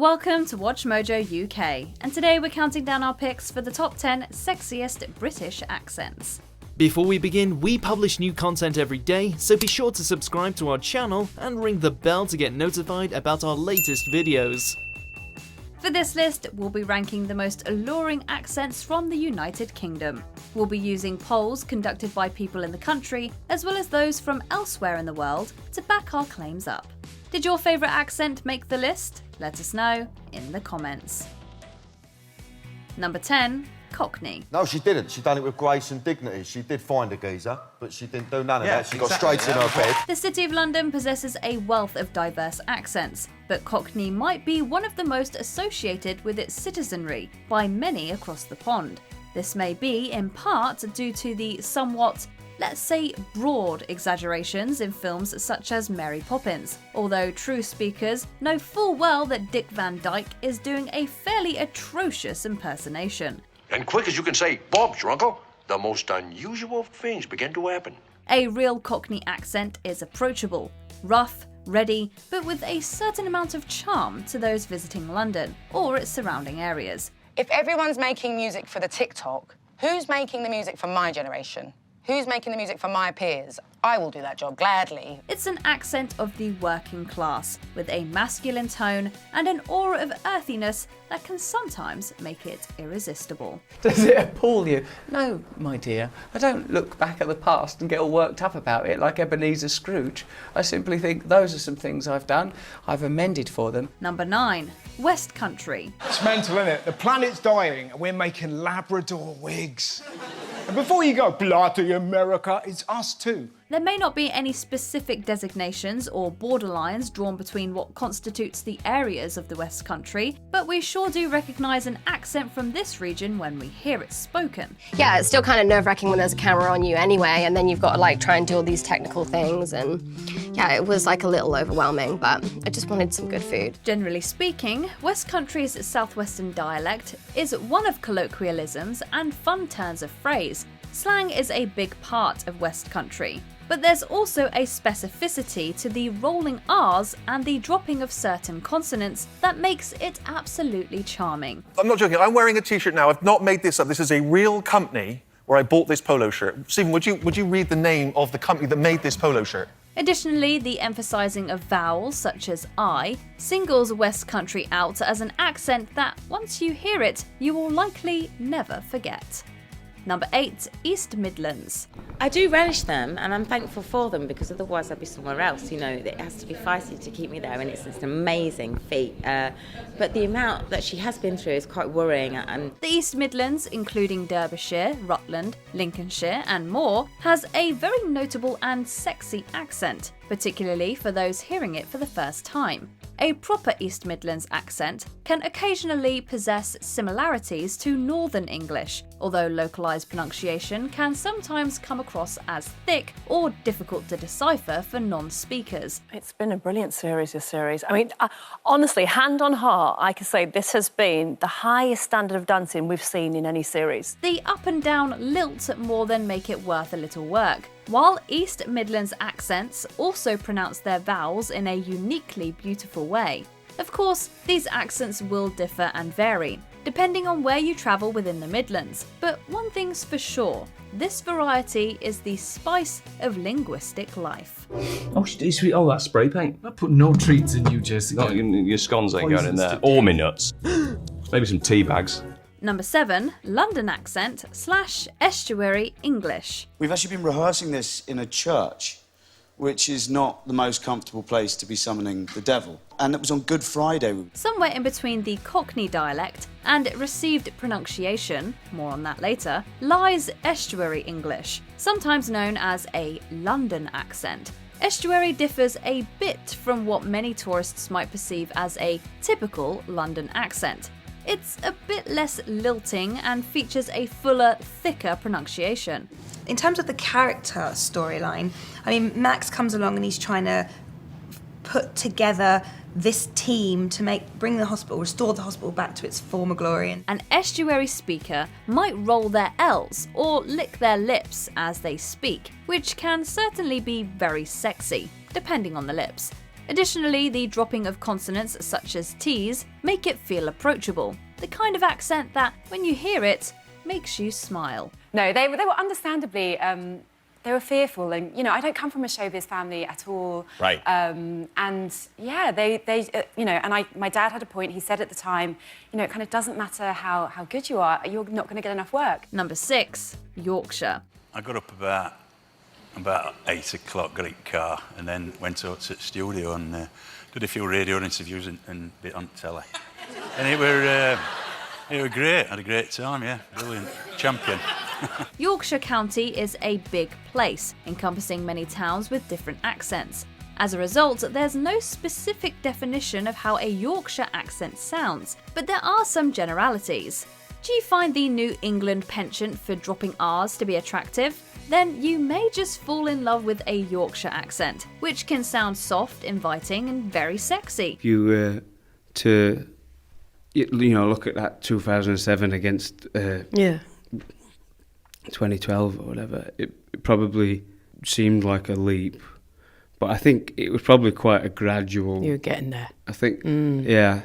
Welcome to WatchMojoUK, and today we're counting down our picks for the top 10 sexiest British accents. Before we begin, we publish new content every day, so be sure to subscribe to our channel and ring the bell to get notified about our latest videos. For this list, we'll be ranking the most alluring accents from the United Kingdom. We'll be using polls conducted by people in the country, as well as those from elsewhere in the world, to back our claims up. Did your favourite accent make the list? Let us know in the comments. Number 10. Cockney. No, she didn't. She done it with grace and dignity. She did find a geezer, but she didn't do none of that. She got straight in her bed. The City of London possesses a wealth of diverse accents, but Cockney might be one of the most associated with its citizenry by many across the pond. This may be, in part, due to the somewhat, let's say, broad exaggerations in films such as Mary Poppins, although true speakers know full well that Dick Van Dyke is doing a fairly atrocious impersonation. And quick as you can say, Bob's your uncle, the most unusual things begin to happen. A real Cockney accent is approachable, rough, ready, but with a certain amount of charm to those visiting London or its surrounding areas. If everyone's making music for the TikTok, who's making the music for my generation? Who's making the music for my peers? I will do that job gladly. It's an accent of the working class, with a masculine tone and an aura of earthiness that can sometimes make it irresistible. Does it appall you? No, my dear. I don't look back at the past and get all worked up about it like Ebenezer Scrooge. I simply think those are some things I've done. I've amended for them. Number 9. West Country. It's mental, isn't it? The planet's dying and we're making Labrador wigs. And before you go, bloody America, it's us too. There may not be any specific designations or borderlines drawn between what constitutes the areas of the West Country, but we sure do recognise an accent from this region when we hear it spoken. Yeah, it's still kind of nerve-wracking when there's a camera on you anyway, and then you've got to like try and do all these technical things, and yeah, it was like a little overwhelming, but I just wanted some good food. Generally speaking, West Country's southwestern dialect is one of colloquialisms and fun turns of phrase. Slang is a big part of West Country. But there's also a specificity to the rolling R's and the dropping of certain consonants that makes it absolutely charming. I'm not joking, I'm wearing a t-shirt now, I've not made this up, this is a real company where I bought this polo shirt. Stephen, would you read the name of the company that made this polo shirt? Additionally, the emphasising of vowels such as I singles West Country out as an accent that, once you hear it, you will likely never forget. Number 8. East Midlands. I do relish them and I'm thankful for them because otherwise I'd be somewhere else. You know, it has to be feisty to keep me there and it's an amazing feat. But the amount that she has been through is quite worrying. And the East Midlands, including Derbyshire, Rutland, Lincolnshire and more, has a very notable and sexy accent, particularly for those hearing it for the first time. A proper East Midlands accent can occasionally possess similarities to Northern English, although localised pronunciation can sometimes come across as thick or difficult to decipher for non-speakers. It's been a brilliant series, this series. I mean, honestly, hand on heart, I can say this has been the highest standard of dancing we've seen in any series. The up and down lilt more than make it worth a little work, while East Midlands accents also pronounce their vowels in a uniquely beautiful way. Of course, these accents will differ and vary, depending on where you travel within the Midlands, but one thing's for sure, this variety is the spice of linguistic life. Oh, that's spray paint. I put no treats in you, Jessica. Your scones ain't going in there. Or me nuts. Maybe some tea bags. Number 7. London accent / estuary English. We've actually been rehearsing this in a church, which is not the most comfortable place to be summoning the devil. And it was on Good Friday. Somewhere in between the Cockney dialect and received pronunciation, more on that later, lies estuary English, sometimes known as a London accent. Estuary differs a bit from what many tourists might perceive as a typical London accent. It's a bit less lilting and features a fuller, thicker pronunciation. In terms of the character storyline, I mean, Max comes along and he's trying to put together this team to restore the hospital back to its former glory. An estuary speaker might roll their L's or lick their lips as they speak, which can certainly be very sexy, depending on the lips. Additionally, the dropping of consonants such as T's make it feel approachable, the kind of accent that, when you hear it, makes you smile. No, they were understandably, they were fearful, and, you know, I don't come from a showbiz family at all. Right. And, yeah, my dad had a point. He said at the time, you know, it kind of doesn't matter how good you are, you're not going to get enough work. Number 6, Yorkshire. I got up about 8 o'clock, got in the car, and then went out to the studio and did a few radio interviews and a bit on telly. And it were great. I had a great time, yeah. Brilliant. Champion. Yorkshire County is a big place, encompassing many towns with different accents. As a result, there's no specific definition of how a Yorkshire accent sounds, but there are some generalities. Do you find the New England penchant for dropping R's to be attractive? Then you may just fall in love with a Yorkshire accent, which can sound soft, inviting, and very sexy. If you were to, look at that 2007 against 2012 or whatever, it probably seemed like a leap, but I think it was probably quite a gradual. You're getting there. I think, yeah.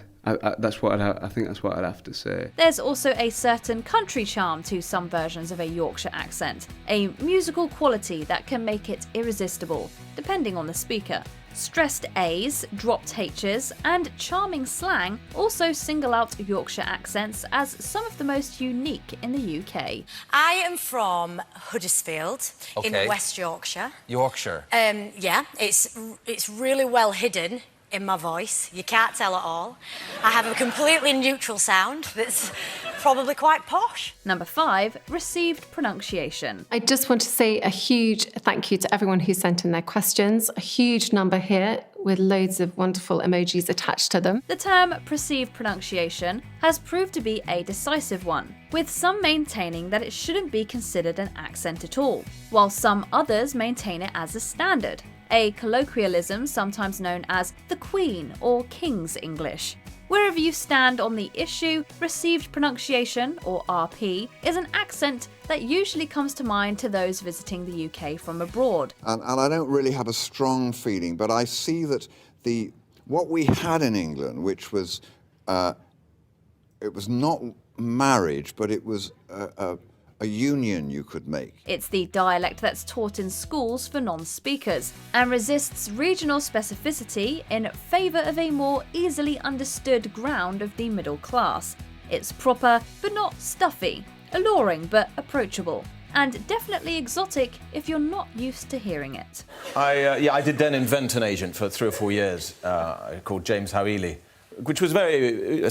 That's what I think that's what I'd have to say. There's also a certain country charm to some versions of a Yorkshire accent, a musical quality that can make it irresistible, depending on the speaker. Stressed A's, dropped H's, and charming slang also single out Yorkshire accents as some of the most unique in the UK. I am from Huddersfield in West Yorkshire. Yorkshire? Yeah, it's really well hidden in my voice. You can't tell at all. I have a completely neutral sound that's probably quite posh. Number 5, received pronunciation. I just want to say a huge thank you to everyone who sent in their questions. A huge number here with loads of wonderful emojis attached to them. The term perceived pronunciation has proved to be a decisive one, with some maintaining that it shouldn't be considered an accent at all, while some others maintain it as a standard, a colloquialism sometimes known as the Queen or King's English. Wherever you stand on the issue, received pronunciation, or RP, is an accent that usually comes to mind to those visiting the UK from abroad. And I don't really have a strong feeling, but I see that what we had in England, which was, it was not marriage, but it was a union you could make. It's the dialect that's taught in schools for non-speakers and resists regional specificity in favour of a more easily understood ground of the middle class. It's proper but not stuffy, alluring but approachable, and definitely exotic if you're not used to hearing it. I did then invent an agent for 3 or 4 years called James Howeley, which was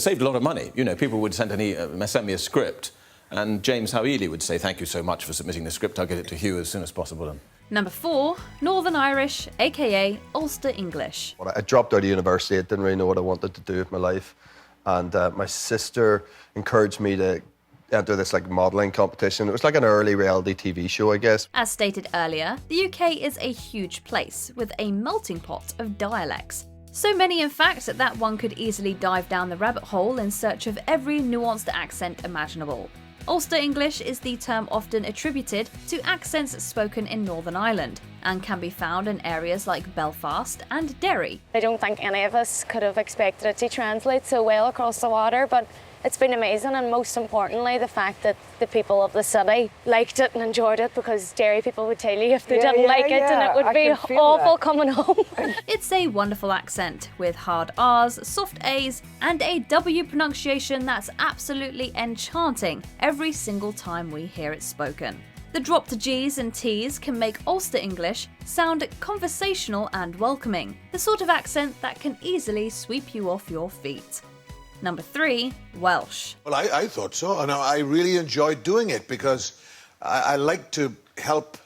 saved a lot of money. You know, people would send me a script, and James Howeley would say, "Thank you so much for submitting the script. I'll get it to Hugh as soon as possible." Number 4, Northern Irish, aka Ulster English. When I dropped out of university, I didn't really know what I wanted to do with my life, and my sister encouraged me to enter this modelling competition. It was like an early reality TV show, I guess. As stated earlier, the UK is a huge place with a melting pot of dialects. So many, in fact, that one could easily dive down the rabbit hole in search of every nuanced accent imaginable. Ulster English is the term often attributed to accents spoken in Northern Ireland and can be found in areas like Belfast and Derry. I don't think any of us could have expected it to translate so well across the water, but it's been amazing, and most importantly the fact that the people of the city liked it and enjoyed it, because Derry people would tell you if they didn't like it, and it would be awful coming home. It's a wonderful accent with hard R's, soft A's, and a W pronunciation that's absolutely enchanting every single time we hear it spoken. The dropped G's and T's can make Ulster English sound conversational and welcoming, the sort of accent that can easily sweep you off your feet. Number 3, Welsh. Well, I thought so, and I really enjoyed doing it because I like to help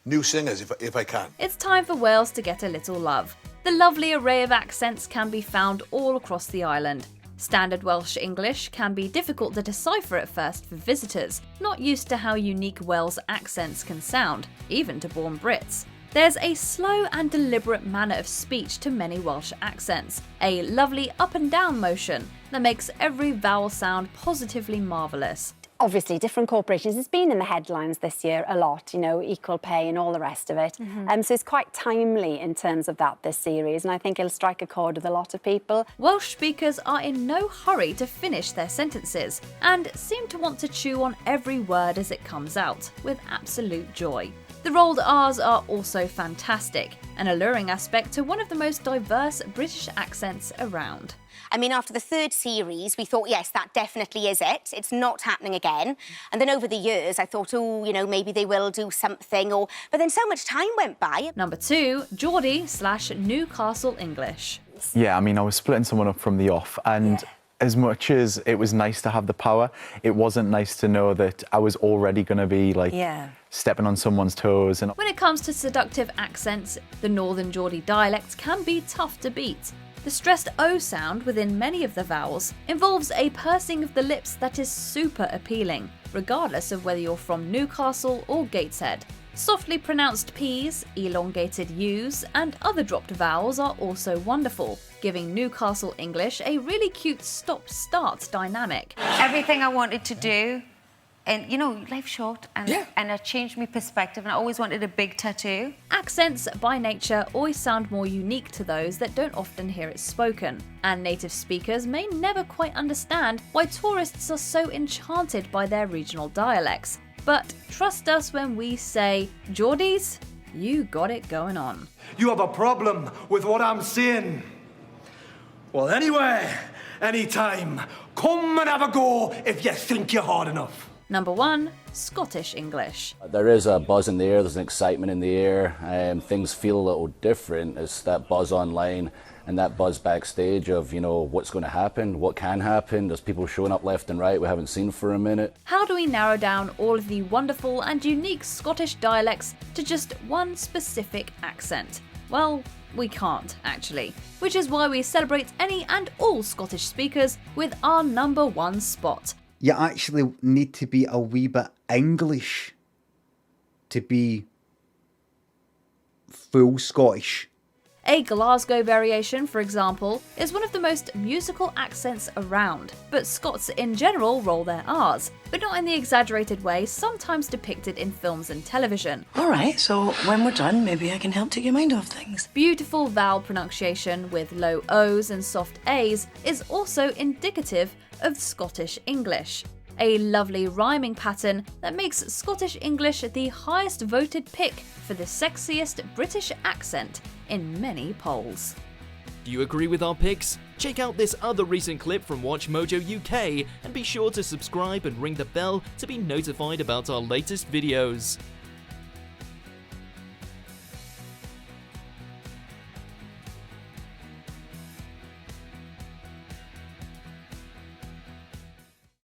new singers if I can. It's time for Wales to get a little love. The lovely array of accents can be found all across the island. Standard Welsh English can be difficult to decipher at first for visitors, not used to how unique Welsh accents can sound, even to born Brits. There's a slow and deliberate manner of speech to many Welsh accents, a lovely up and down motion that makes every vowel sound positively marvellous. obviously different corporations. It's been in the headlines this year a lot, you know, equal pay and all the rest of it. So it's quite timely in terms of that, this series, and I think it'll strike a chord with a lot of people. Welsh speakers are in no hurry to finish their sentences and seem to want to chew on every word as it comes out, with absolute joy. The rolled R's are also fantastic, an alluring aspect to one of the most diverse British accents around. I mean, after the third series, we thought, yes, that definitely is it. It's not happening again. And then over the years, I thought, oh, you know, maybe they will do something, or... But then so much time went by. Number 2, Geordie/Newcastle English. Yeah, I mean, I was splitting someone up from the off, and as much as it was nice to have the power, it wasn't nice to know that I was already going to be, like, stepping on someone's toes. And when it comes to seductive accents, the Northern Geordie dialect can be tough to beat. The stressed O sound within many of the vowels involves a pursing of the lips that is super appealing, regardless of whether you're from Newcastle or Gateshead. Softly pronounced P's, elongated U's, and other dropped vowels are also wonderful, giving Newcastle English a really cute stop-start dynamic. Everything I wanted to do, and you know, life's short, and it changed my perspective, and I always wanted a big tattoo. Accents, by nature, always sound more unique to those that don't often hear it spoken, and native speakers may never quite understand why tourists are so enchanted by their regional dialects. But trust us when we say, Geordies, you got it going on. You have a problem with what I'm saying? Well, anyway, anytime, come and have a go if you think you're hard enough. Number 1, Scottish English. There is a buzz in the air, there's an excitement in the air, things feel a little different. It's that buzz online and that buzz backstage of, you know, what's going to happen, what can happen. There's people showing up left and right we haven't seen for a minute. How do we narrow down all of the wonderful and unique Scottish dialects to just one specific accent? Well, we can't, actually. Which is why we celebrate any and all Scottish speakers with our number 1 spot. You actually need to be a wee bit English to be full Scottish. A Glasgow variation, for example, is one of the most musical accents around, but Scots in general roll their R's, but not in the exaggerated way sometimes depicted in films and television. Alright, so when we're done, maybe I can help take your mind off things. Beautiful vowel pronunciation with low O's and soft A's is also indicative of Scottish English. A lovely rhyming pattern that makes Scottish English the highest voted pick for the sexiest British accent in many polls. Do you agree with our picks? Check out this other recent clip from WatchMojoUK and be sure to subscribe and ring the bell to be notified about our latest videos.